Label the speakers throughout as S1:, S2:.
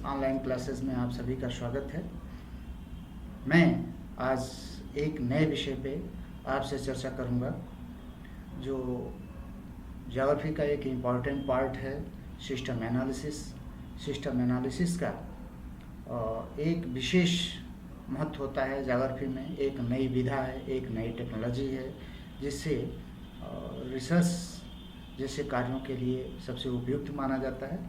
S1: Online classes में आप सभी का स्वागत है। मैं आज एक नए विषय पे आपसे चर्चा करूंगा जो ज्योग्राफी का एक इम्पॉर्टेंट पार्ट है, सिस्टम एनालिसिस। सिस्टम एनालिसिस का एक विशेष महत्व होता है ज्योग्राफी में। एक नई विधा है, एक नई टेक्नोलॉजी है जिससे रिसर्च जैसे कार्यों के लिए सबसे उपयुक्त माना जाता है।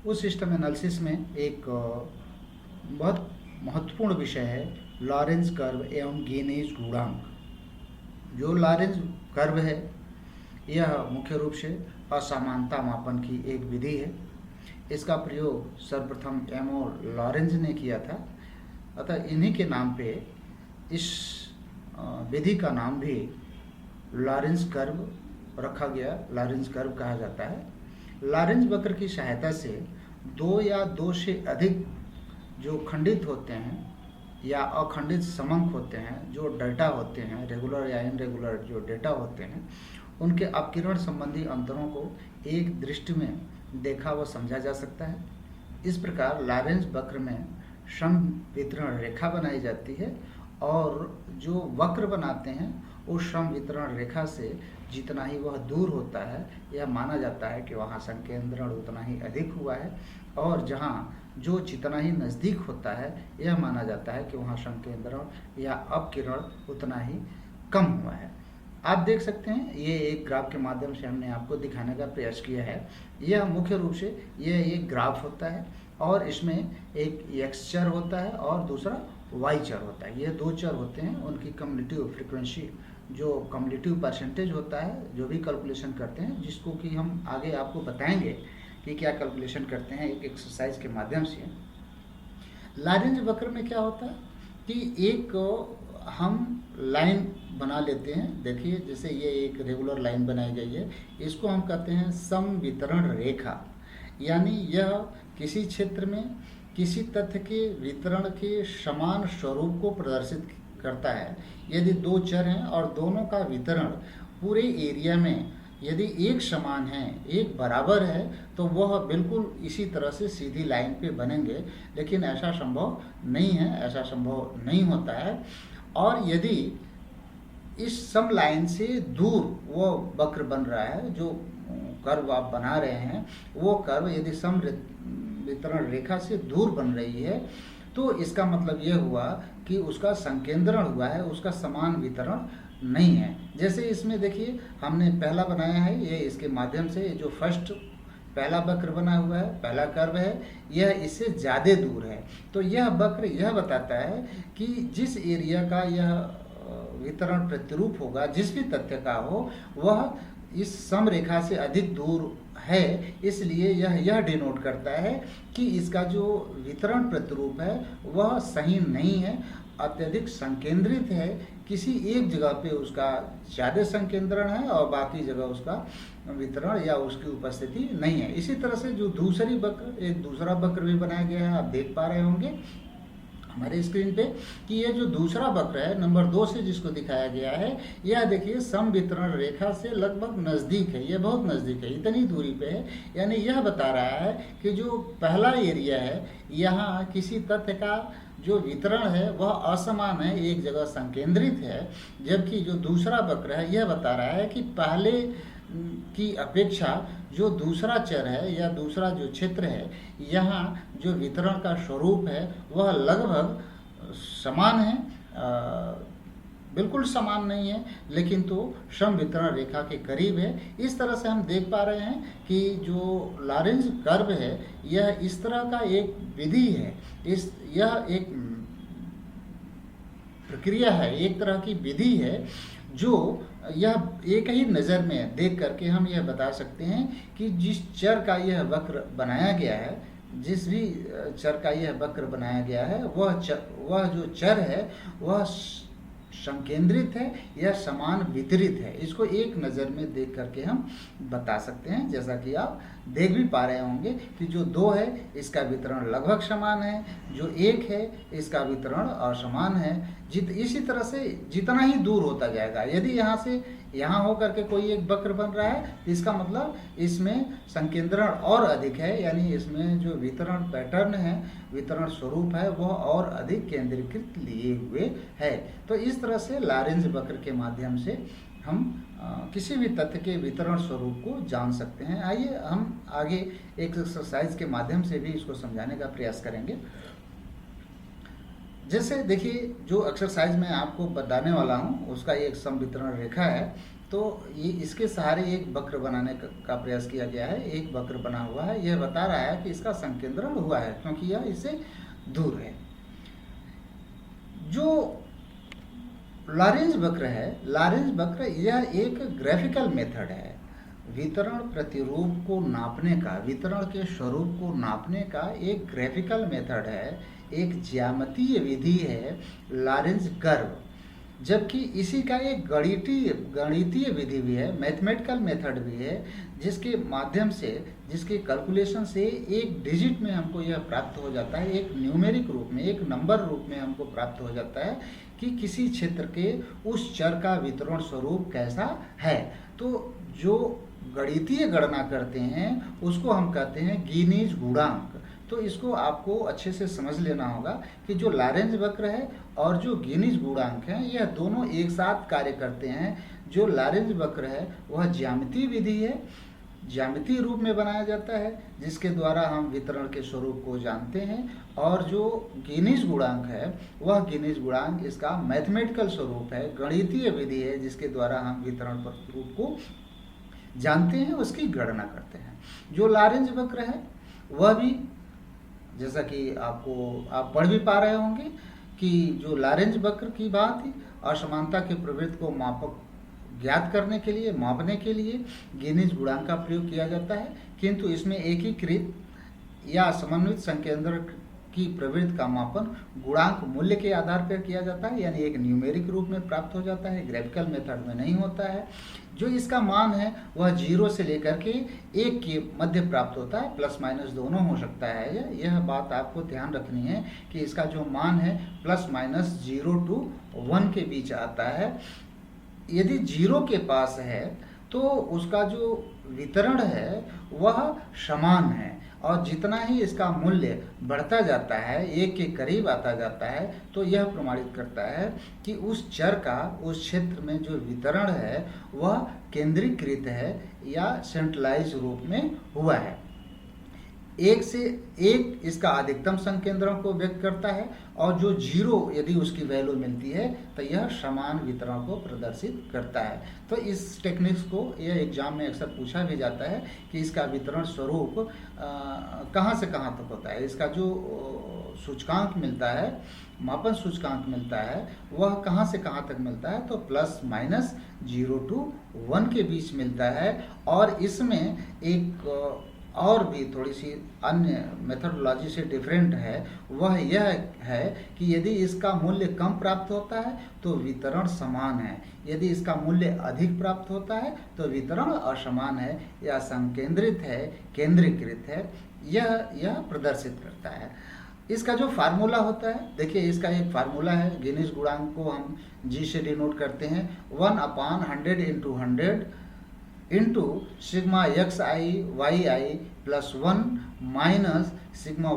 S1: उस सिस्टम एनालिसिस में एक बहुत महत्वपूर्ण विषय है लॉरेंज कर्व एवं गेनेज गुणांक। जो लॉरेंज कर्व है यह मुख्य रूप से असमानता मापन की एक विधि है। इसका प्रयोग सर्वप्रथम एमओ लॉरेंज ने किया था, अतः इन्हीं के नाम पे इस विधि का नाम भी लॉरेंज कर्व रखा गया, लॉरेंज कर्व कहा जाता है। लॉरेंज वक्र की सहायता से दो या दो से अधिक जो खंडित होते हैं या अखंडित समंक होते हैं, जो डेटा होते हैं, रेगुलर या इनरेगुलर जो डेटा होते हैं, उनके अपकिरण संबंधी अंतरों को एक दृष्टि में देखा व समझा जा सकता है। इस प्रकार लॉरेंज वक्र में सम वितरण रेखा बनाई जाती है और जो वक्र बनाते हैं उस सम वितरण रेखा से जितना ही वह दूर होता है यह माना जाता है कि वहाँ संकेंद्रण उतना ही अधिक हुआ है, और जहाँ जो जितना ही नज़दीक होता है यह माना जाता है कि वहाँ संकेंद्रण या अपकिरण उतना ही कम हुआ है। आप देख सकते हैं, ये एक ग्राफ के माध्यम से हमने आपको दिखाने का प्रयास किया है। यह मुख्य रूप से यह एक ग्राफ होता है और इसमें एक एक्स चर होता है और दूसरा वाई चर होता है। ये दो चर होते हैं, उनकी कम्युलेटिव फ्रीक्वेंसी जो कम्युलेटिव परसेंटेज होता है, जो भी कैलकुलेशन करते हैं, जिसको कि हम आगे आपको बताएंगे कि क्या कैलकुलेशन करते हैं एक एक्सरसाइज के माध्यम से। लॉरेंज वक्र में क्या होता है कि एक हम लाइन बना लेते हैं। देखिए, जैसे ये एक रेगुलर लाइन बनाई गई है, इसको हम कहते हैं सम वितरण रेखा। यानी यह किसी क्षेत्र में किसी तथ्य के वितरण के समान स्वरूप को प्रदर्शित करता है। यदि दो चर हैं और दोनों का वितरण पूरे एरिया में यदि एक समान है, एक बराबर है, तो वह बिल्कुल इसी तरह से सीधी लाइन पे बनेंगे। लेकिन ऐसा संभव नहीं है, ऐसा संभव नहीं होता है। और यदि इस सम लाइन से दूर वो वक्र बन रहा है, जो कर्व आप बना रहे हैं, वो कर्व यदि सम वितरण रेखा से दूर बन रही है तो इसका मतलब यह हुआ कि उसका संकेंद्रण हुआ है, उसका समान वितरण नहीं है। जैसे इसमें देखिए, हमने पहला बनाया है, ये इसके माध्यम से जो फर्स्ट पहला वक्र बना हुआ है, पहला कर्व है, यह इससे ज़्यादा दूर है। तो यह वक्र यह बताता है कि जिस एरिया का यह वितरण प्रतिरूप होगा, जिस भी तथ्य का हो, वह इस सम रेखा से अधिक दूर है। इसलिए यह डिनोट करता है कि इसका जो वितरण प्रतिरूप है वह सही नहीं है, अत्यधिक संकेंद्रित है। किसी एक जगह पे उसका ज़्यादा संकेंद्रण है और बाकी जगह उसका वितरण या उसकी उपस्थिति नहीं है। इसी तरह से जो दूसरी वक्र, एक दूसरा वक्र भी बनाया गया है, आप देख पा रहे होंगे हमारे स्क्रीन पे कि ये जो दूसरा वक्र है नंबर 2 से जिसको दिखाया गया है, यह देखिए सम वितरण रेखा से लगभग नज़दीक है, ये बहुत नज़दीक है, इतनी दूरी पे है। यानी यह बता रहा है कि जो पहला एरिया है, यहाँ किसी तथ्य का जो वितरण है वह असमान है, एक जगह संकेंद्रित है। जबकि जो दूसरा वक्र है यह बता रहा है कि पहले की अपेक्षा जो दूसरा चर है या दूसरा जो क्षेत्र है, यहाँ जो वितरण का स्वरूप है वह लगभग समान है, बिल्कुल समान नहीं है, लेकिन तो सम वितरण रेखा के करीब है। इस तरह से हम देख पा रहे हैं कि जो लॉरेंज कर्व है यह इस तरह का एक विधि है, यह एक प्रक्रिया है, एक तरह की विधि है जो यह एक ही नज़र में देख करके हम यह बता सकते हैं कि जिस चर का यह वक्र बनाया गया है, जिस भी चर का यह वक्र बनाया गया है, वह जो चर है वह संकेंद्रित है या समान वितरित है, इसको एक नज़र में देख करके हम बता सकते हैं। जैसा कि आप देख भी पा रहे होंगे कि जो 2 है इसका वितरण लगभग समान है, जो 1 है इसका वितरण असमान है। इसी तरह से जितना ही दूर होता जाएगा, यदि यहाँ से यहाँ हो करके कोई एक वक्र बन रहा है तो इसका मतलब इसमें संकेंद्रण और अधिक है, यानी इसमें जो वितरण पैटर्न है, वितरण स्वरूप है, वह और अधिक केंद्रीकृत लिए हुए है। तो इस तरह से लॉरेंज वक्र के माध्यम से हम किसी भी तथ्य के वितरण स्वरूप को जान सकते हैं। आइए हम आगे एक एक्सरसाइज के माध्यम से भी इसको समझाने का प्रयास करेंगे। जैसे देखिए, जो एक्सरसाइज मैं आपको बताने वाला हूँ उसका एक समवितरण रेखा है, तो ये इसके सहारे एक वक्र बनाने का प्रयास किया गया है। एक वक्र बना हुआ है, यह बता रहा है कि इसका संकेंद्रण हुआ है क्योंकि यह इससे दूर है। जो लॉरेंज वक्र है, लॉरेंज वक्र यह एक ग्राफिकल मेथड है वितरण प्रतिरूप को नापने का, वितरण के स्वरूप को नापने का एक ग्राफिकल मेथड है, एक ज्यामितीय विधि है लॉरेंज कर्व। जबकि इसी का एक गणितीय विधि भी है, मैथमेटिकल मेथड भी है, जिसके माध्यम से, जिसके कैलकुलेशन से एक डिजिट में हमको यह प्राप्त हो जाता है, एक न्यूमेरिक रूप में, एक नंबर रूप में हमको प्राप्त हो जाता है कि किसी क्षेत्र के उस चर का वितरण स्वरूप कैसा है। तो जो गणितीय गणना करते हैं उसको हम कहते हैं गिनीज गुणांक। तो इसको आपको अच्छे से समझ लेना होगा कि जो लॉरेंज वक्र है और जो गिनीज गुणांक है, यह दोनों एक साथ कार्य करते हैं। जो लॉरेंज वक्र है वह ज्यामितीय विधि है, ज्यामितीय रूप में बनाया जाता है, जिसके द्वारा हम वितरण के स्वरूप को जानते हैं। और जो गिनीज गुणांक है वह गिनीज गुणांक इसका मैथमेटिकल स्वरूप है, गणितीय विधि है, जिसके द्वारा हम वितरण स्वरूप को जानते हैं, उसकी गणना करते हैं। जो लॉरेंज वक्र है वह भी, जैसा कि आप पढ़ भी पा रहे होंगे कि जो लॉरेंज वक्र की बात है, असमानता के प्रवृत्ति को ज्ञात करने के लिए, मापने के लिए गिनीज गुणांक का प्रयोग किया जाता है, किंतु इसमें एकीकृत या समन्वित संकेंद्रण की प्रवृत्ति का मापन गुणांक मूल्य के आधार पर किया जाता है, यानी एक न्यूमेरिक रूप में प्राप्त हो जाता है, ग्राफिकल मेथड में नहीं होता है। जो इसका मान है वह 0 से लेकर के 1 के मध्य प्राप्त होता है, प्लस माइनस दोनों हो सकता है। यह बात आपको ध्यान रखनी है कि इसका जो मान है प्लस माइनस 0 to 1 के बीच आता है। यदि 0 के पास है तो उसका जो वितरण है वह समान है, और जितना ही इसका मूल्य बढ़ता जाता है, 1 के करीब आता जाता है, तो यह प्रमाणित करता है कि उस चर का उस क्षेत्र में जो वितरण है वह केंद्रीकृत है या सेंट्रलाइज रूप में हुआ है। 1 से 1 इसका अधिकतम संकेंद्रण को व्यक्त करता है, और जो 0 यदि उसकी वैल्यू मिलती है तो यह समान वितरण को प्रदर्शित करता है। तो इस टेक्निक्स को यह एग्जाम में अक्सर पूछा भी जाता है कि इसका वितरण स्वरूप कहाँ से कहाँ तक होता है, इसका जो सूचकांक मिलता है, मापन सूचकांक मिलता है, वह कहाँ से कहाँ तक मिलता है, तो प्लस माइनस 0 to 1 के बीच मिलता है। और इसमें एक और भी थोड़ी सी अन्य मेथडोलॉजी से डिफरेंट है, वह यह है कि यदि इसका मूल्य कम प्राप्त होता है तो वितरण समान है, यदि इसका मूल्य अधिक प्राप्त होता है तो वितरण असमान है या संकेंद्रित है, केंद्रीकृत है, यह प्रदर्शित करता है। इसका जो फार्मूला होता है, देखिए इसका एक फार्मूला है, गिनीज गुणांक को हम G से डिनोट करते हैं, 1/100 × 100 into sigma xi plus 1 minus sigma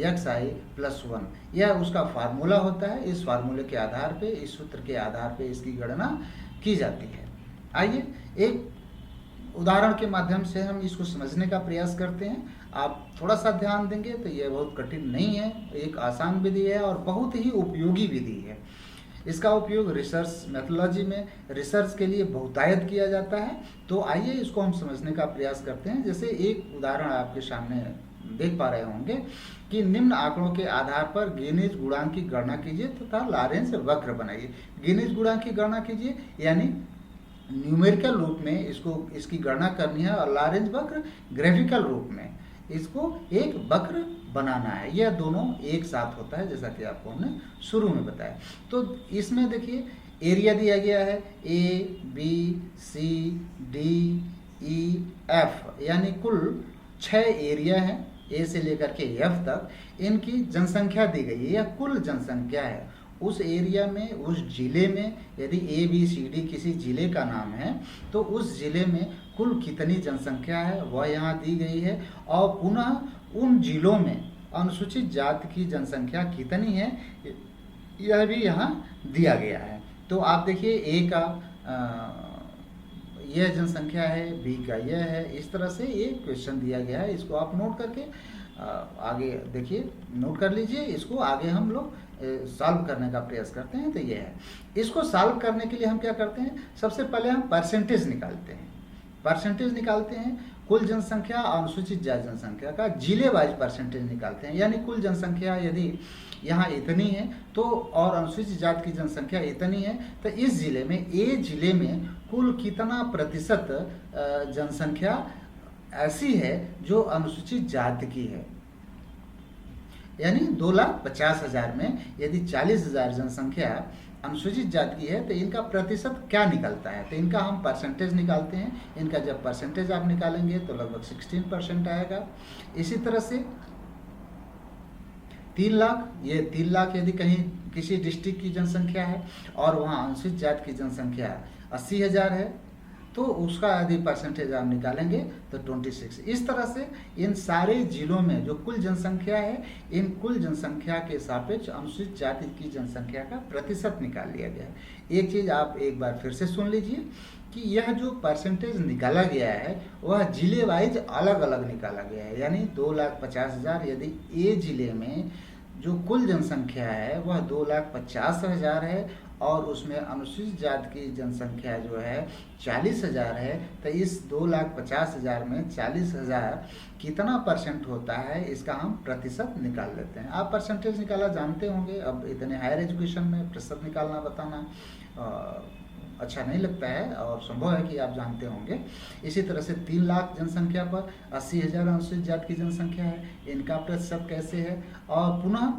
S1: xi plus 1, यह उसका फार्मूला होता है। इस फार्मूले के आधार पे, इस सूत्र के आधार पे इसकी गणना की जाती है। आइए एक उदाहरण के माध्यम से हम इसको समझने का प्रयास करते हैं। आप थोड़ा सा ध्यान देंगे तो यह बहुत कठिन नहीं है, एक आसान विधि है और बहुत ही उपयोगी विधि है। इसका उपयोग रिसर्च मेथोलॉजी में रिसर्च के लिए बहुतायत किया जाता है। तो आइए इसको हम समझने का प्रयास करते हैं। जैसे एक उदाहरण आपके सामने देख पा रहे होंगे कि निम्न आंकड़ों के आधार पर गिनीज गुणांक की गणना कीजिए तथा लॉरेंज वक्र बनाइए। गिनीज गुणांक की गणना कीजिए यानी न्यूमेरिकल रूप में इसकी गणना करनी है, और लॉरेंज वक्र ग्राफिकल रूप में इसको एक वक्र बनाना है। यह दोनों एक साथ होता है, जैसा कि आपको हमने शुरू में बताया। तो इसमें देखिए एरिया दिया गया है ABCDEF, यानी कुल 6 एरिया हैं ए से लेकर के एफ तक। इनकी जनसंख्या दी गई है, यह कुल जनसंख्या है। उस एरिया में, उस जिले में, यदि ABCD किसी जिले का नाम है तो उस जिले में कुल कितनी जनसंख्या है वह यहाँ दी गई है। और पुनः उन जिलों में अनुसूचित जाति की जनसंख्या कितनी है यह भी यहाँ दिया गया है। तो आप देखिए ए का यह जनसंख्या है, बी का यह है, इस तरह से ये क्वेश्चन दिया गया है। इसको आप नोट करके आगे देखिए, नोट कर लीजिए। इसको आगे हम लोग सॉल्व करने का प्रयास करते हैं। तो ये है, इसको सॉल्व करने के लिए हम क्या करते हैं, सबसे पहले हम परसेंटेज निकालते हैं। परसेंटेज निकालते हैं कुल जनसंख्या और अनुसूचित जाति जनसंख्या का जिले वाइज परसेंटेज निकालते हैं। यानी कुल जनसंख्या यदि यहाँ इतनी है तो और अनुसूचित जाति की जनसंख्या इतनी है, तो इस जिले में, ए जिले में कुल कितना प्रतिशत जनसंख्या ऐसी है जो अनुसूचित जाति की है। यानी 2,50,000 में यदि 40,000 जनसंख्या अनुसूचित जाति की है तो इनका प्रतिशत क्या निकलता है, तो इनका हम परसेंटेज निकालते हैं। इनका जब परसेंटेज आप निकालेंगे तो लगभग 16% आएगा। इसी तरह से 3 लाख, ये 3 लाख यदि कहीं किसी डिस्ट्रिक्ट की जनसंख्या है और वहाँ अनुसूचित जाति की जनसंख्या 80,000 है तो उसका यदि परसेंटेज आप निकालेंगे तो 26। इस तरह से इन सारे जिलों में जो कुल जनसंख्या है, इन कुल जनसंख्या के सापेक्ष अनुसूचित जाति की जनसंख्या का प्रतिशत निकाल लिया गया है। एक चीज़ आप एक बार फिर से सुन लीजिए कि यह जो परसेंटेज निकाला गया है वह जिले वाइज अलग अलग निकाला गया है। यानी 2,50,000 यदि ए जिले में जो कुल जनसंख्या है वह 2,50,000 है और उसमें अनुसूचित जाति की जनसंख्या जो है 40,000 है, तो इस 2,50,000 में 40,000 कितना परसेंट होता है इसका हम प्रतिशत निकाल लेते हैं। आप परसेंटेज निकाला जानते होंगे, अब इतने हायर एजुकेशन में प्रतिशत निकालना बताना अच्छा नहीं लगता है और संभव है कि आप जानते होंगे। इसी तरह से 3 लाख जनसंख्या पर 80,000 अनुसूचित जाति की जनसंख्या है, इनका प्रतिशत कैसे है, और पुनः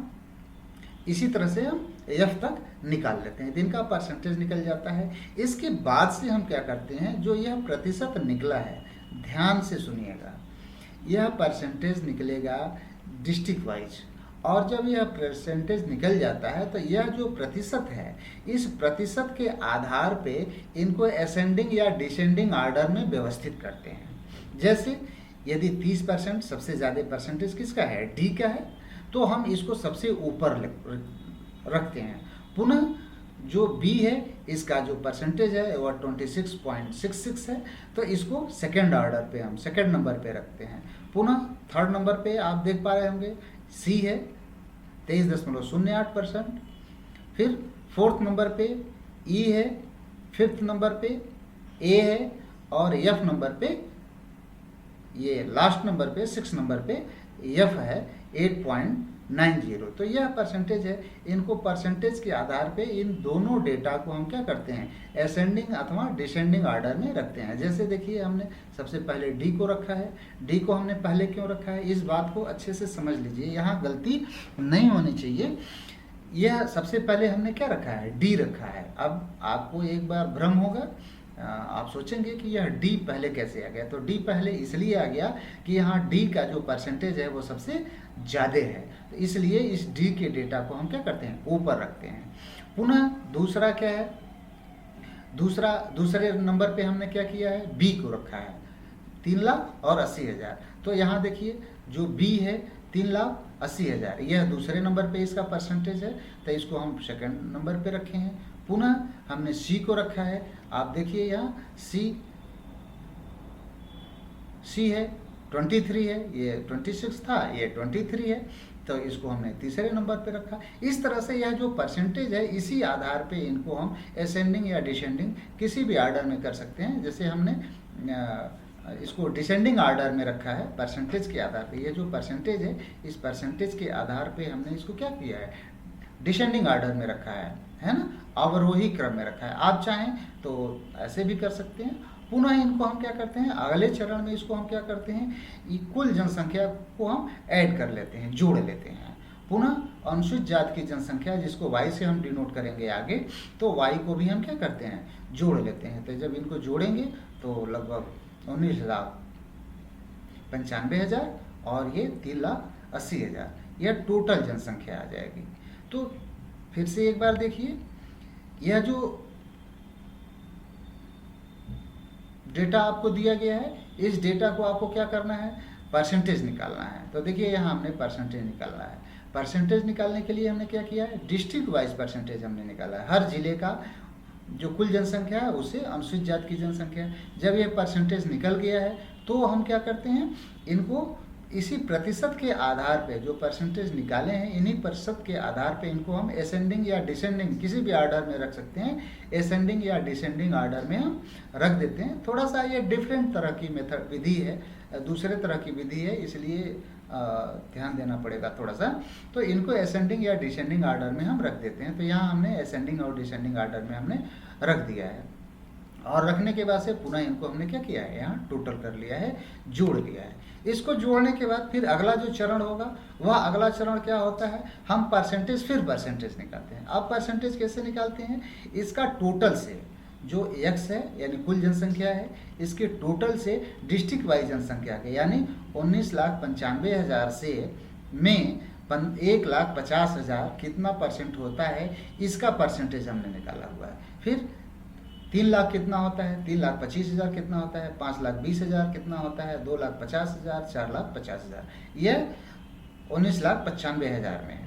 S1: इसी तरह से हम एफ तक निकाल लेते हैं, इनका परसेंटेज निकल जाता है। इसके बाद से हम क्या करते हैं, जो यह प्रतिशत निकला है, ध्यान से सुनिएगा, यह परसेंटेज निकलेगा डिस्ट्रिक्ट वाइज, और जब यह परसेंटेज निकल जाता है तो यह जो प्रतिशत है, इस प्रतिशत के आधार पे इनको असेंडिंग या डिसेंडिंग ऑर्डर में व्यवस्थित करते हैं। जैसे यदि 30% सबसे ज़्यादा परसेंटेज किसका है, डी का है, तो हम इसको सबसे ऊपर रखते हैं। पुनः जो बी है इसका जो परसेंटेज है वह 26.66 है, तो इसको सेकेंड ऑर्डर पे, हम सेकेंड नंबर पे रखते हैं। पुनः थर्ड नंबर पे आप देख पा रहे होंगे सी है 23.08%, फिर फोर्थ नंबर पे ई है, फिफ्थ नंबर पे ए है, और एफ नंबर पे, ये लास्ट नंबर पे 6 नंबर पे एफ है 8.90। तो यह परसेंटेज है। इनको परसेंटेज के आधार पे इन दोनों डेटा को हम क्या करते हैं, असेंडिंग अथवा डिसेंडिंग ऑर्डर में रखते हैं। जैसे देखिए हमने सबसे पहले डी को रखा है। डी को हमने पहले क्यों रखा है, इस बात को अच्छे से समझ लीजिए, यहाँ गलती नहीं होनी चाहिए। यह सबसे पहले हमने क्या रखा है, डी रखा है। अब आपको एक बार भ्रम होगा, आप सोचेंगे कि यह डी पहले कैसे आ गया, तो डी पहले इसलिए आ गया कि यहाँ डी का जो परसेंटेज है वो सबसे ज़्यादा है, तो इसलिए इस डी के डेटा को हम क्या करते हैं, ऊपर रखते हैं। पुनः दूसरा क्या है, दूसरे नंबर पे हमने क्या किया है, बी को रखा है 3,80,000। तो यहाँ देखिए जो बी है 3,80,000, यह दूसरे नंबर पे इसका परसेंटेज है, तो इसको हम सेकंड नंबर पे रखे हैं। पुनः हमने सी को रखा है, आप देखिए यहाँ सी है 23 है, ये 26 था, ये 23 है, तो इसको हमने तीसरे नंबर पे रखा। इस तरह से यह जो परसेंटेज है इसी आधार पे इनको हम असेंडिंग या डिसेंडिंग किसी भी ऑर्डर में कर सकते हैं। जैसे हमने इसको डिसेंडिंग ऑर्डर में रखा है परसेंटेज के आधार पे। ये जो परसेंटेज है इस परसेंटेज के आधार पे हमने इसको क्या किया है, डिसेंडिंग ऑर्डर में रखा है ना, अवरोही क्रम में रखा है। आप चाहें तो ऐसे भी कर सकते हैं पुनः इनको हम क्या करते हैं, अगले चरण में इसको हम क्या करते हैं, कुल जनसंख्या को हम ऐड कर लेते हैं, जोड़ लेते हैं। पुनः अनुसूचित जाति की जनसंख्या जिसको y से हम डिनोट करेंगे आगे, तो y को भी हम क्या करते हैं, जोड़ लेते हैं। तो जब इनको जोड़ेंगे तो लगभग 19,95,000 और ये 3,80,000, यह टोटल जनसंख्या आ जाएगी। तो फिर से एक बार देखिए, यह जो डेटा आपको दिया गया है, इस डेटा को आपको क्या करना है, परसेंटेज निकालना है। तो देखिए यहाँ हमने परसेंटेज निकालना है। परसेंटेज निकालने के लिए हमने क्या किया है, डिस्ट्रिक्ट वाइज परसेंटेज हमने निकाला है। हर जिले का जो कुल जनसंख्या है उससे अनुसूचित जाति की जनसंख्या है। जब ये परसेंटेज निकल गया है तो हम क्या करते हैं, इनको इसी प्रतिशत के आधार पे, जो परसेंटेज निकाले हैं इन्हीं प्रतिशत के आधार पे इनको हम असेंडिंग या डिसेंडिंग किसी भी ऑर्डर में रख सकते हैं। असेंडिंग या डिसेंडिंग ऑर्डर में हम रख देते हैं। थोड़ा सा ये डिफरेंट तरह की मेथड विधि है, दूसरे तरह की विधि है, इसलिए ध्यान देना पड़ेगा थोड़ा सा। तो इनको असेंडिंग या डिसेंडिंग ऑर्डर में हम रख देते हैं। तो यहाँ हमने असेंडिंग और डिसेंडिंग ऑर्डर में हमने रख दिया है, और रखने के बाद से पुनः इनको हमने क्या किया है, यहाँ टोटल कर लिया है, जोड़ लिया है। इसको जोड़ने के बाद फिर अगला जो चरण होगा, वह अगला चरण क्या होता है, हम परसेंटेज फिर परसेंटेज निकालते हैं। अब परसेंटेज कैसे निकालते हैं, इसका टोटल से जो x है यानी कुल जनसंख्या है, इसके टोटल से डिस्ट्रिक्ट वाइज जनसंख्या के यानी 19,95,000 से में 1,50,000 कितना परसेंट होता है, इसका परसेंटेज हमने निकाला हुआ है। फिर 3 लाख कितना होता है, 3,25,000 कितना होता है, 5,20,000 कितना होता है, 2,50,000, 4,50,000, यह 19,95,000 में है।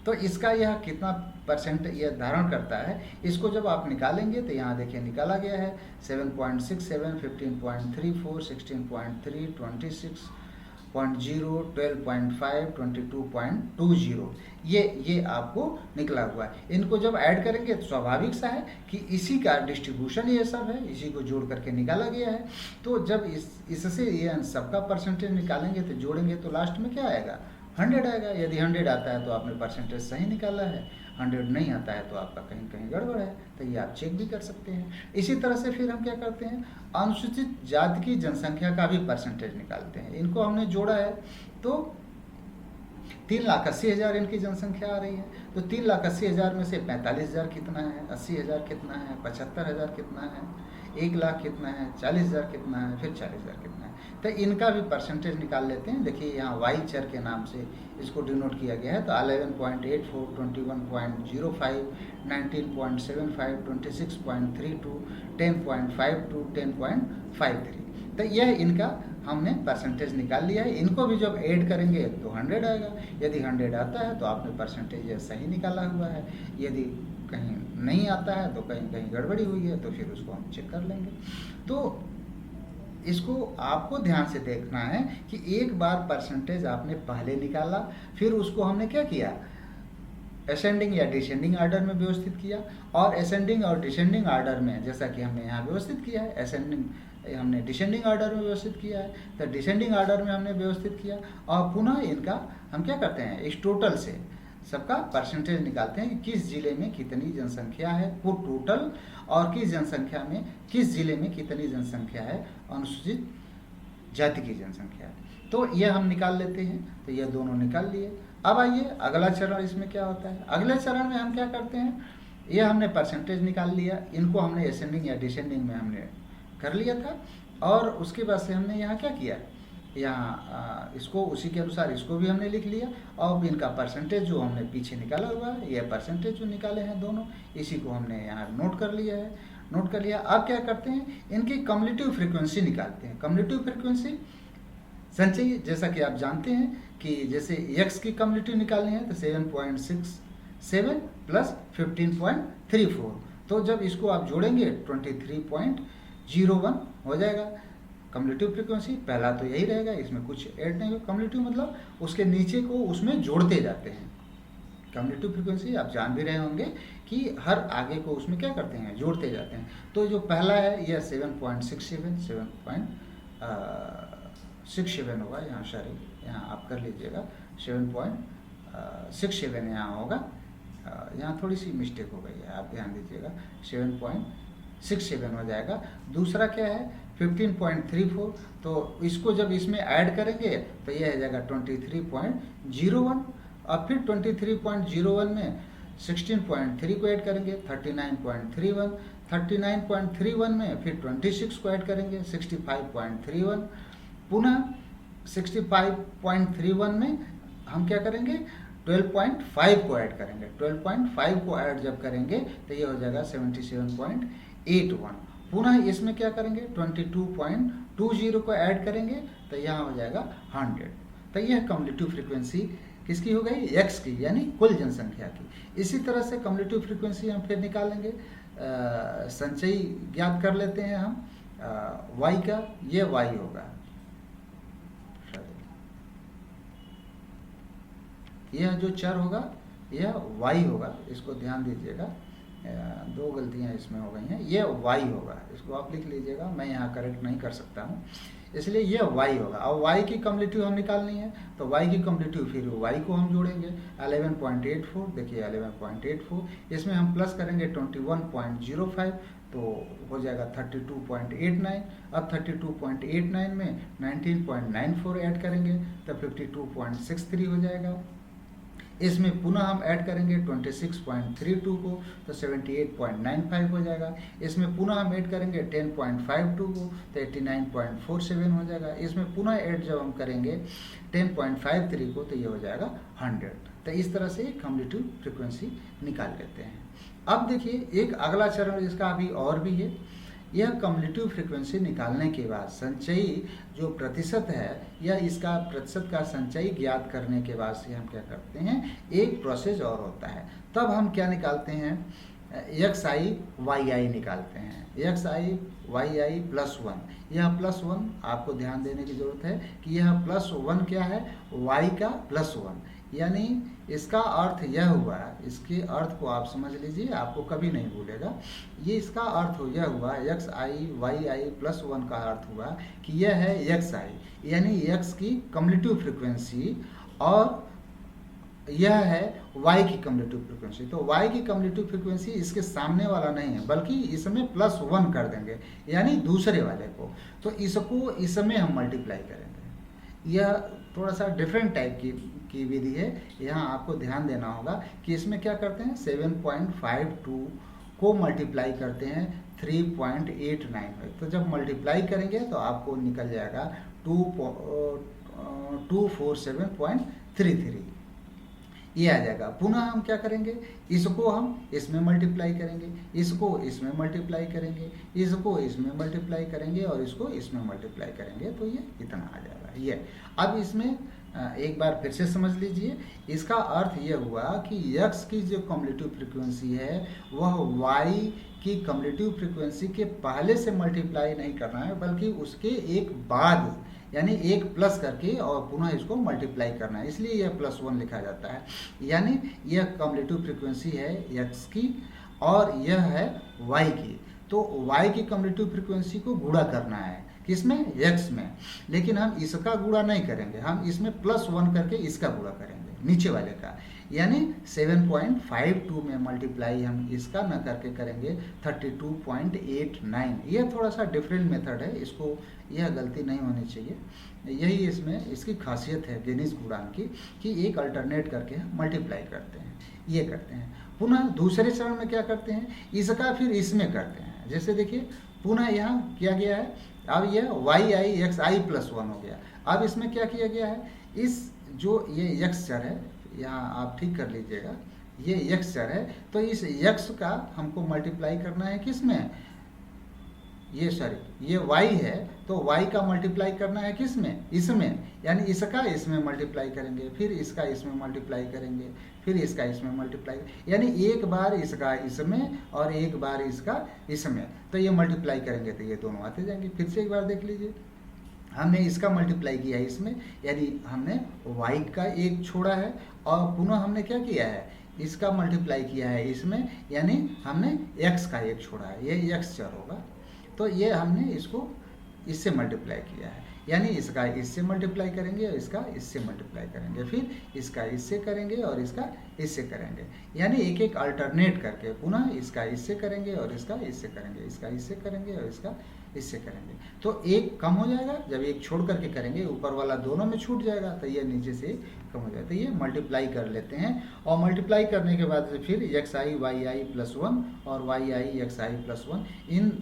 S1: तो इसका यह कितना परसेंट यह धारण करता है, इसको जब आप निकालेंगे तो यहाँ देखिए निकाला गया है 7.67, 15.34, 16.3, 26.0, 12.5, 22.20, ये आपको निकला हुआ है। इनको जब ऐड करेंगे तो स्वाभाविक सा है कि इसी का डिस्ट्रीब्यूशन ये सब है, इसी को जोड़ करके निकाला गया है। तो जब इससे ये सबका परसेंटेज निकालेंगे तो जोड़ेंगे तो लास्ट में क्या आएगा, 100 आएगा। यदि 100 आता है तो आपने परसेंटेज सही निकाला है, 100 नहीं आता है तो आपका कहीं कहीं गड़बड़ है। तो ये आप चेक भी कर सकते हैं। इसी तरह से फिर हम क्या करते हैं, अनुसूचित जाति की जनसंख्या का भी परसेंटेज निकालते हैं। इनको हमने जोड़ा है तो 3,80,000 इनकी जनसंख्या आ रही है। तो 3,80,000 में से 45,000 कितना है, 80,000 कितना है, 75,000 कितना है, 1,00,000 कितना है, 40,000 कितना है, फिर 40,000 कितना है। तो इनका भी परसेंटेज निकाल लेते हैं। देखिए यहाँ वाई चर के नाम से इसको डिनोट किया गया है। तो 11.84, 21.05, 19.75, 26.32, 10.52, 10.53। तो यह इनका हमने परसेंटेज निकाल लिया है। इनको भी जब ऐड करेंगे तो 100 आएगा। यदि 100 आता है तो आपने परसेंटेज सही निकाला हुआ है। यदि कहीं नहीं आता है तो कहीं कहीं गड़बड़ी हुई है तो फिर उसको हम चेक कर लेंगे। तो इसको आपको ध्यान से देखना है कि एक बार परसेंटेज आपने पहले निकाला, फिर उसको हमने क्या किया, असेंडिंग या डिसेंडिंग ऑर्डर में व्यवस्थित किया। और असेंडिंग और डिसेंडिंग ऑर्डर में जैसा कि हमने यहाँ व्यवस्थित किया है, असेंडिंग हमने डिसेंडिंग ऑर्डर में व्यवस्थित किया है, तो डिसेंडिंग ऑर्डर में हमने व्यवस्थित किया। और पुनः इनका हम क्या करते हैं, इस टोटल से सबका परसेंटेज निकालते हैं कि किस जिले में कितनी जनसंख्या है वो टोटल, और किस जनसंख्या में किस जिले में कितनी जनसंख्या है अनुसूचित जाति की जनसंख्या। तो यह हम निकाल लेते हैं। तो यह दोनों निकाल लिए। अब आइए अगला चरण इसमें क्या होता है। अगले चरण में हम क्या करते हैं, यह हमने परसेंटेज निकाल लिया, इनको हमने असेंडिंग या डिसेंडिंग में हमने कर लिया था। और उसके बाद से हमने यहाँ क्या किया, यहाँ इसको उसी के अनुसार इसको भी हमने लिख लिया। और इनका परसेंटेज जो हमने पीछे निकाला हुआ है, यह परसेंटेज जो निकाले हैं दोनों, इसी को हमने यहाँ नोट कर लिया है, नोट कर लिया। अब क्या करते हैं, इनकी कम्युलेटिव फ्रीक्वेंसी निकालते हैं। कम्युलेटिव फ्रीक्वेंसी संचयी, जैसा कि आप जानते हैं कि जैसे x की कम्युलेटिव निकालनी है तो 7.67 प्लस 15.34। तो जब इसको आप जोड़ेंगे 23.01 हो जाएगा कम्युलेटिव फ्रीक्वेंसी। पहला तो यही रहेगा, इसमें कुछ ऐड नहीं हो। कम्युलेटिव मतलब उसके नीचे को उसमें जोड़ते जाते हैं। कम्युलेटिव फ्रीक्वेंसी आप जान भी रहे होंगे कि हर आगे को उसमें क्या करते हैं, जोड़ते जाते हैं। तो जो पहला है यह 7.67 होगा, यहाँ सॉरी यहाँ आप कर लीजिएगा 7.67 यहाँ होगा। यहाँ थोड़ी सी मिस्टेक हो गई है, आप ध्यान दीजिएगा। 67 हो जाएगा। दूसरा क्या है 15.34, तो इसको जब इसमें ऐड करेंगे तो ये आ जाएगा 23.01। अब फिर 23.01 में 16.3 को ऐड करेंगे 39.31, 39.31 में फिर 26 को ऐड करेंगे 65.31, पुनः 65.31 में हम क्या करेंगे 12.5 को ऐड करेंगे, 12.5 को ऐड जब करेंगे तो ये हो जाएगा 77.81। पुनः इसमें क्या करेंगे 22.20 को ऐड करेंगे तो यहाँ हो जाएगा 100। तो यह कम्युलेटिव फ्रीक्वेंसी किसकी हो गई, एक्स की, यानी कुल जनसंख्या की। इसी तरह से कम्युलेटिव फ्रीक्वेंसी हम फिर निकालेंगे, संचयी ज्ञात कर लेते हैं हम वाई का, ये वाई होगा, यह जो चर होगा यह y होगा, इसको ध्यान दीजिएगा, दो गलतियां इसमें हो गई हैं, यह y होगा, इसको आप लिख लीजिएगा, मैं यहाँ करेक्ट नहीं कर सकता हूँ, इसलिए यह y होगा। और y की कम्युलेटिव हम निकालनी है, तो y की कम्युलेटिव फिर y को हम जोड़ेंगे 11.84, देखिए 11.84, इसमें हम प्लस करेंगे 21.05 तो हो जाएगा 32.89। अब 32.89 में 19.94 ऐड करेंगे तो 52.63 हो जाएगा। इसमें पुनः हम ऐड करेंगे 26.32 को तो 78.95 हो जाएगा। इसमें पुनः हम ऐड करेंगे 10.52 को तो 89.47 हो जाएगा। इसमें पुनः ऐड जब हम करेंगे 10.53 को तो ये हो जाएगा 100। तो इस तरह से कम्युलेटिव फ्रीक्वेंसी निकाल लेते हैं। अब देखिए एक अगला चरण इसका अभी और भी है। यह कम्युलेटिव फ्रीक्वेंसी निकालने के बाद संचयी जो प्रतिशत है या इसका प्रतिशत का संचयी ज्ञात करने के बाद से हम क्या करते हैं, एक प्रोसेस और होता है, तब हम क्या निकालते हैं, एक्स आई वाई आई निकालते हैं। X I Y I plus 1, यह प्लस 1 आपको ध्यान देने की जरूरत है कि यह प्लस 1 क्या है, वाई का प्लस 1, यानी इसका अर्थ यह हुआ, इसके अर्थ को आप समझ लीजिए, आपको कभी नहीं भूलेगा। ये इसका अर्थ यह हुआ x I Y I plus 1 का अर्थ हुआ कि यह है एक्स आई, यानी एक्स की कम्युलेटिव फ्रीक्वेंसी, और यह है y की कम्युलेटिव फ्रीक्वेंसी। तो y की कम्युलेटिव फ्रीक्वेंसी इसके सामने वाला नहीं है, बल्कि इसमें प्लस 1 कर देंगे, यानी दूसरे वाले को, तो इसको इसमें हम मल्टीप्लाई करेंगे। यह थोड़ा सा डिफरेंट टाइप की विधि है। यहाँ आपको ध्यान देना होगा कि इसमें क्या करते हैं 7.52 को मल्टीप्लाई करते हैं 3.89 में, तो जब मल्टीप्लाई करेंगे तो आपको निकल जाएगा 247.33, ये आ जाएगा। पुनः हम क्या करेंगे, इसको हम इसमें मल्टीप्लाई करेंगे, इसको इसमें मल्टीप्लाई करेंगे, इसको इसमें मल्टीप्लाई करेंगे और इसको इसमें मल्टीप्लाई करेंगे, तो ये इतना आ जाएगा ये। अब इसमें एक बार फिर से समझ लीजिए, इसका अर्थ ये हुआ कि x की जो कम्युलेटिव फ्रीक्वेंसी है वह y की कम्युलेटिव फ्रीक्वेंसी के पहले से मल्टीप्लाई नहीं करना है, बल्कि उसके एक बाद, यानी एक प्लस करके और पुनः इसको मल्टीप्लाई करना है, इसलिए यह प्लस 1 लिखा जाता है। यानी यह कम्युलेटिव फ्रीक्वेंसी है x की और यह है y की, तो y की कम्युलेटिव फ्रीक्वेंसी को गुणा करना है, किसमें, x में, लेकिन हम इसका गुणा नहीं करेंगे, हम इसमें प्लस 1 करके इसका गुणा करेंगे, नीचे वाले का, यानी 7.52 में मल्टीप्लाई हम इसका न करके करेंगे 32.89। यह थोड़ा सा डिफरेंट मेथड है, इसको यह गलती नहीं होनी चाहिए, यही इसमें इसकी खासियत है गिनीज गुणांक की, कि एक अल्टरनेट करके हम मल्टीप्लाई करते हैं, ये करते हैं। पुनः दूसरे चरण में क्या करते हैं, इसका फिर इसमें करते हैं। जैसे देखिए पुनः यहाँ किया गया है, अब यह Y I X I plus 1 हो गया। अब इसमें क्या किया गया है, इस जो ये एक्स चर है, यहाँ आप ठीक कर लीजिएगा, ये एक्स चर है, तो इस एक्स का हमको मल्टीप्लाई करना है किसमें, ये सॉरी ये y है, तो y का मल्टीप्लाई करना है किसमें, इसमें, यानी इसका इसमें मल्टीप्लाई करेंगे, फिर इसका इसमें मल्टीप्लाई करेंगे, फिर इसका इसमें मल्टीप्लाई, यानी एक बार इसका इसमें और एक बार इसका इसमें, तो ये मल्टीप्लाई करेंगे तो ये दोनों आते जाएंगे। फिर से एक बार देख लीजिए, हमने इसका मल्टीप्लाई किया है इसमें, यानी हमने y का एक छोड़ा है, और पुनः हमने क्या किया है, इसका मल्टीप्लाई किया है इसमें, यानी हमने x का एक छोड़ा है, ये x चर होगा, तो ये हमने इसको इससे मल्टीप्लाई किया है, यानी इसका इससे मल्टीप्लाई करेंगे और इसका इससे मल्टीप्लाई करेंगे, फिर इसका इससे करेंगे और इसका इससे करेंगे, यानी एक एक अल्टरनेट करके पुनः इसका इससे करेंगे और इसका इससे करेंगे, इसका इससे करेंगे और इसका इससे करेंगे। तो एक कम हो जाएगा, जब एक छोड़ करके करेंगे ऊपर वाला दोनों में छूट जाएगा, तो ये नीचे से कम हो जाएगा। तो ये मल्टीप्लाई कर लेते हैं और मल्टीप्लाई करने के बाद फिर x I Y I plus one और Y I X I plus one, इन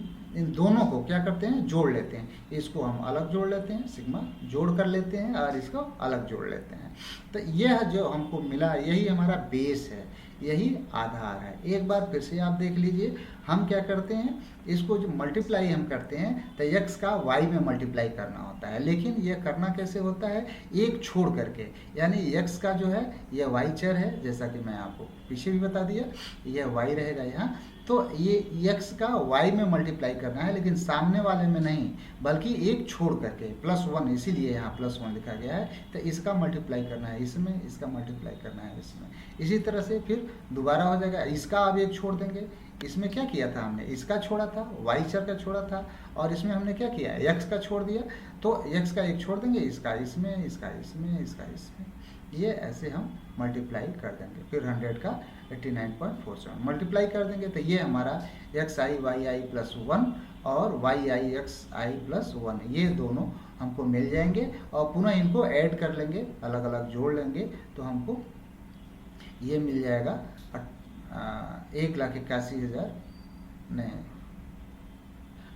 S1: दोनों को क्या करते हैं, जोड़ लेते हैं। इसको हम अलग जोड़ लेते हैं, सिग्मा जोड़ कर लेते हैं और इसको अलग जोड़ लेते हैं। तो यह जो हमको मिला यही हमारा बेस है, यही आधार है। एक बार फिर से आप देख लीजिए, हम क्या करते हैं, इसको जो मल्टीप्लाई हम करते हैं तो x का y में मल्टीप्लाई करना होता है, लेकिन यह करना कैसे होता है, एक छोड़ करके, यानी x का जो है यह y चर है, जैसा कि मैं आपको पीछे भी बता दिया, यह y रहेगा यहाँ। तो ये x का y में मल्टीप्लाई करना है, लेकिन सामने वाले में नहीं, बल्कि एक छोड़ करके प्लस वन, इसीलिए यहाँ प्लस वन लिखा गया है। तो इसका मल्टीप्लाई करना है इसमें, इसका मल्टीप्लाई करना है इसमें। इसी तरह से फिर दोबारा हो जाएगा, इसका अब एक छोड़ देंगे। इसमें क्या किया था हमने, इसका छोड़ा था, y चर का छोड़ा था, और इसमें हमने क्या किया, x का छोड़ दिया। तो x का एक छोड़ देंगे, इसका इसमें, इसका इसमें, इसका इसमें, ये ऐसे हम मल्टीप्लाई कर देंगे। फिर 100 का 89.47 मल्टीप्लाई कर देंगे, तो ये हमारा x I Y I plus one और Y I X I plus one, ये दोनों हमको मिल जाएंगे। और पुनः इनको ऐड कर लेंगे, अलग अलग जोड़ लेंगे, तो हमको ये मिल जाएगा 1,81,000 नहीं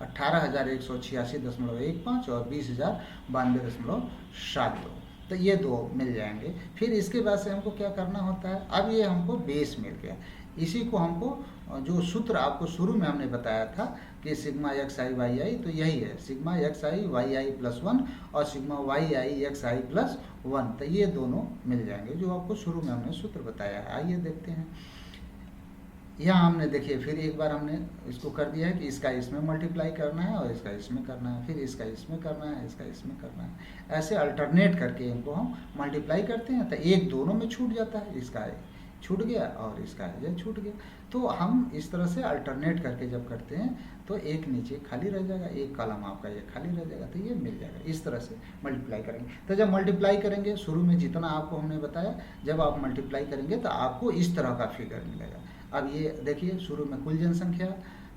S1: 18,186.15 और 20,092.72, तो ये दो मिल जाएंगे। फिर इसके बाद से हमको क्या करना होता है, अब ये हमको बेस मिल गया, इसी को हमको जो सूत्र आपको शुरू में हमने बताया था कि सिग्मा एक्स आई वाई आई, तो यही है sigma X I Y I plus one और sigma Y I X I plus one, तो ये दोनों मिल जाएंगे जो आपको शुरू में हमने सूत्र बताया है। आइए देखते हैं, यहाँ हमने देखिए फिर एक बार हमने इसको कर दिया है कि इसका इसमें मल्टीप्लाई करना है और इसका इसमें करना है, फिर इसका इसमें करना है, इसका इसमें करना है, ऐसे अल्टरनेट करके इनको हम मल्टीप्लाई करते हैं। तो एक दोनों में छूट जाता है, इसका छूट गया और इसका ये छूट गया। तो हम इस तरह से अल्टरनेट करके जब करते हैं तो एक नीचे खाली रह जाएगा, एक कॉलम आपका ये खाली रह जाएगा, तो ये मिल जाएगा। इस तरह से मल्टीप्लाई करेंगे। तो जब मल्टीप्लाई करेंगे, शुरू में जितना आपको हमने बताया, जब आप मल्टीप्लाई करेंगे तो आपको इस तरह का फिगर मिलेगा। अब ये देखिए, शुरू में कुल जनसंख्या,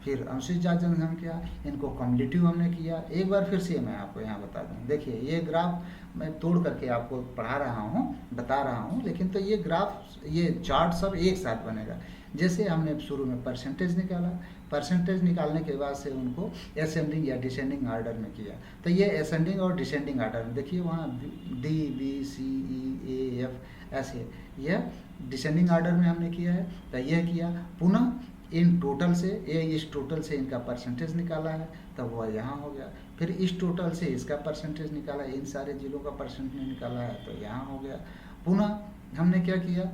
S1: फिर अनुसूचित जाति जनसंख्या, इनको कम्युलेटिव हमने किया। एक बार फिर से मैं आपको यहाँ बता दूँ, देखिए ये ग्राफ मैं तोड़ करके आपको पढ़ा रहा हूँ, बता रहा हूँ, लेकिन तो ये ग्राफ, ये चार्ट सब एक साथ बनेगा। जैसे हमने शुरू में परसेंटेज निकाला, परसेंटेज निकालने के बाद से उनको असेंडिंग या डिसेंडिंग ऑर्डर में किया, तो ये असेंडिंग और डिसेंडिंग ऑर्डर में देखिए, वहाँ D B C E A F ऐसे, यह डिसेंडिंग ऑर्डर में हमने किया है। तो यह किया, पुनः इन टोटल से, ये इस टोटल से इनका परसेंटेज निकाला है, तो वह यहाँ हो गया। फिर इस टोटल से इसका परसेंटेज निकाला, इन सारे जिलों का परसेंटेज निकाला है, तो यहाँ हो गया। पुनः हमने क्या किया,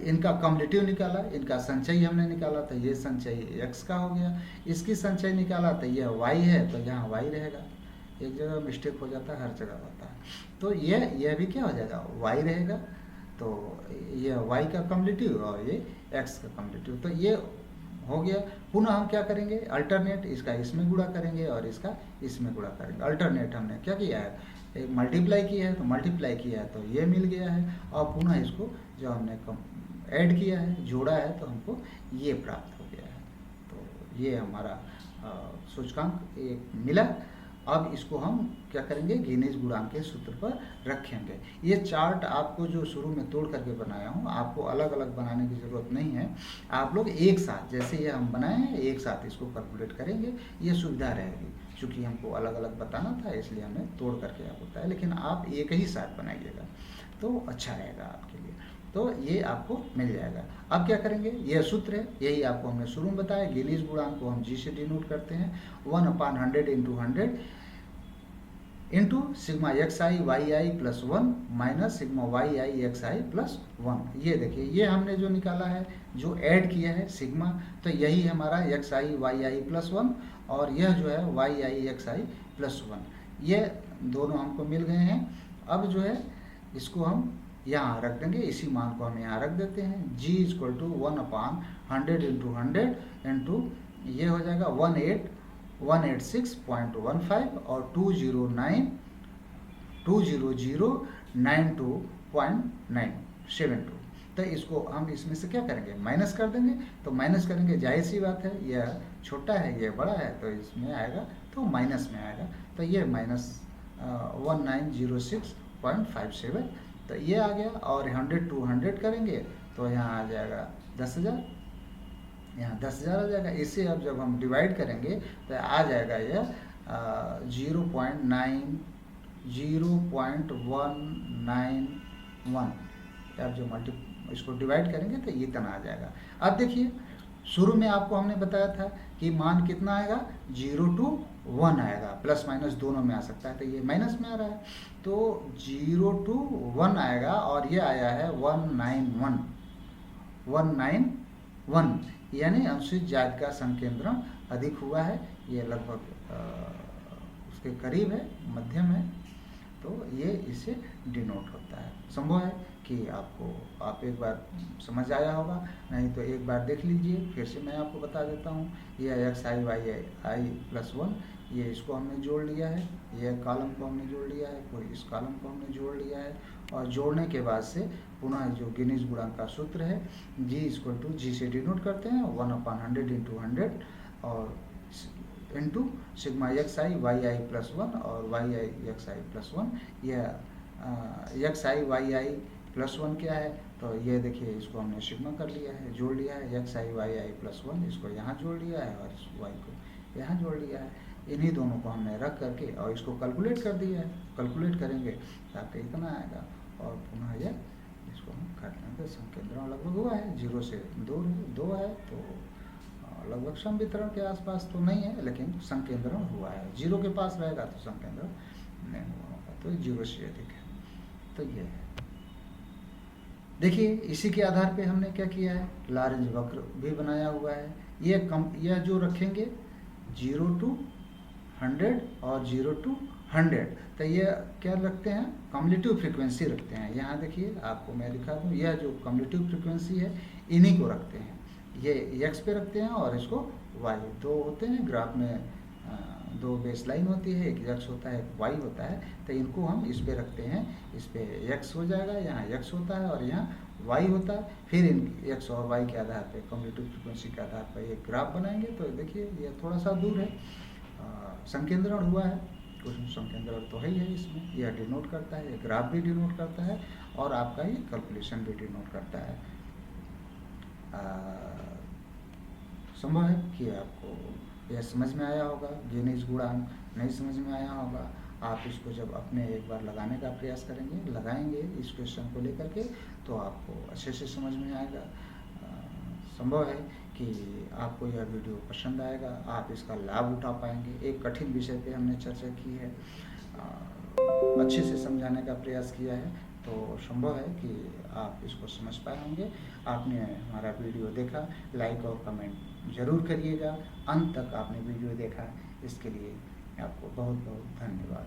S1: इनका कम्युलेटिव निकाला, इनका संचय हमने निकाला, तो ये संचय x का हो गया। इसकी संचय निकाला तो यह y है, तो यहाँ y रहेगा। एक जगह मिस्टेक हो जाता है, हर जगह होता है। तो यह भी क्या हो जाएगा, y रहेगा। तो ये y का कम्युलेटिव और ये x का कम्युलेटिव, तो ये हो गया। पुनः हम क्या करेंगे, अल्टरनेट, इसका इसमें गुणा करेंगे और इसका इसमें गुणा करेंगे। अल्टरनेट हमने क्या किया है, एक मल्टीप्लाई किया है, तो मल्टीप्लाई किया है तो ये मिल गया है, और पुनः इसको जो हमने ऐड किया है, जोड़ा है, तो हमको ये प्राप्त हो गया है। तो ये हमारा सूचकांक एक मिला। अब इसको हम क्या करेंगे, गिनीज गुणांक के सूत्र पर रखेंगे। ये चार्ट आपको जो शुरू में तोड़ करके बनाया हूँ, आपको अलग अलग बनाने की ज़रूरत नहीं है। आप लोग एक साथ, जैसे ये हम बनाए हैं, एक साथ इसको कैलकुलेट करेंगे, ये सुविधा रहेगी। चूँकि हमको अलग अलग बताना था, इसलिए हमने तोड़ करके आपको बताया, लेकिन आप एक ही साथ बनाइएगा तो अच्छा रहेगा आपके लिए। तो ये आपको मिल जाएगा। अब क्या करेंगे, यह सूत्र है, यही आपको हमने शुरू में बताया। गिनीज गुणांक को हम जी से डिनोट करते हैं, 1/100 into 100 into sigma X I Y I plus one minus sigma Y I X I plus one. ये देखिए, ये हमने जो निकाला है, जो ऐड किया है सिग्मा, तो यही हमारा x I Y I plus one, और यह जो है Y I X I plus one, ये दोनों हमको मिल गए हैं। अब जो है इसको हम यहाँ रख देंगे, इसी मान को हम यहाँ रख देते हैं। g equal to 1/100 into 100 into ये हो जाएगा 18 186.15 और 20092.72। तो इसको हम इसमें से क्या करेंगे, माइनस कर देंगे। तो माइनस करेंगे, जाहिर सी बात है यह छोटा है ये बड़ा है, तो इसमें आएगा तो माइनस में आएगा। तो ये माइनस 1906.57, तो ये आ गया। और 100 टू 100 करेंगे तो यहाँ आ जाएगा 10,000, यहाँ 10,000 आ जाएगा। इसे अब जब हम डिवाइड करेंगे तो आ जाएगा यह 0.191। अब जो इसको डिवाइड करेंगे तो ये इतना आ जाएगा। अब देखिए शुरू में आपको हमने बताया था कि मान कितना आएगा, 0 to 1 आएगा, प्लस माइनस दोनों में आ सकता है, तो ये माइनस में आ रहा है। तो 0 to 1 आएगा और ये आया है 191, यानी अनुसूचित जाति का संकेंद्रण अधिक हुआ है। ये लगभग उसके करीब है, मध्यम है, तो ये इसे डिनोट होता है। संभव है कि आप एक बार समझ आया होगा, नहीं तो एक बार देख लीजिए, फिर से मैं आपको बता देता हूँ। ये xi yi प्लस 1, ये इसको हमने जोड़ लिया है, ये कॉलम को हमने जोड़ लिया है, पूरी इस कॉलम को हमने जोड़ लिया है। और जोड़ने के बाद से पुनः जो गिनीज गुणांक का सूत्र है g इक्वल टू जी से डिनोट करते हैं 1/100 इंटू 100 और into sigma xi yi plus 1 और yi xi प्लस 1। यह xi yi प्लस 1 क्या है, तो ये देखिए इसको हमने सिग्मा कर लिया है, जोड़ लिया है। xi yi प्लस 1 इसको यहाँ जोड़ लिया है और इस y को यहाँ जोड़ लिया है। इन्हीं दोनों को हमने रख करके और इसको कैलकुलेट कर दिया है। कैलकुलेट करेंगे तो आपका इतना आएगा और पुनः यह इसको हम कर लेंगे। संकेंद्रण लगभग हुआ है, 0 से 2 है, तो लगभग सम वितरण के आसपास तो नहीं है, लेकिन संकेंद्रण हुआ है। 0 के पास रहेगा तो संकेंद्रण नहीं हुआ होगा, तो 0 से अधिक है। तो ये है, देखिए इसी के आधार पे हमने क्या किया है, लॉरेंज वक्र भी बनाया हुआ है। यह जो रखेंगे 0 to 100 और 0 to 100, तो ये क्या रखते हैं, कम्युलेटिव फ्रीक्वेंसी रखते हैं। यहाँ देखिए आपको मैं दिखा दूँ, यह जो कम्युलेटिव फ्रीक्वेंसी है इन्हीं को रखते हैं। ये x पे रखते हैं और इसको y, दो होते हैं ग्राफ में, दो बेस लाइन होती है, एक x होता है एक y होता है, तो इनको हम इस पे रखते हैं। इस पे x हो जाएगा, यहाँ x होता है और यहाँ y होता है। फिर इन x और y के आधार पे, कम्युलेटिव फ्रीक्वेंसी के आधार पर एक ग्राफ बनाएंगे। तो देखिए ये थोड़ा सा दूर है, संकेंद्रण हुआ है, कुछ संकेंद्रण तो है ही है इसमें। यह डिनोट करता है, ग्राफ भी डिनोट करता है और आपका ये कैलकुलेशन भी डिनोट करता है। संभव है कि आपको यह समझ में आया होगा। गिनीज गुणांक नहीं समझ में आया होगा, आप इसको जब अपने एक बार लगाने का प्रयास करेंगे, लगाएंगे इस क्वेश्चन को लेकर के, तो आपको अच्छे से समझ में आएगा। संभव है कि आपको यह वीडियो पसंद आएगा, आप इसका लाभ उठा पाएंगे। एक कठिन विषय पे हमने चर्चा की है, अच्छे से समझाने का प्रयास किया है, तो संभव है कि आप इसको समझ पाए होंगे। आपने हमारा वीडियो देखा, लाइक और कमेंट ज़रूर करिएगा। अंत तक आपने वीडियो देखा, इसके लिए आपको बहुत बहुत धन्यवाद।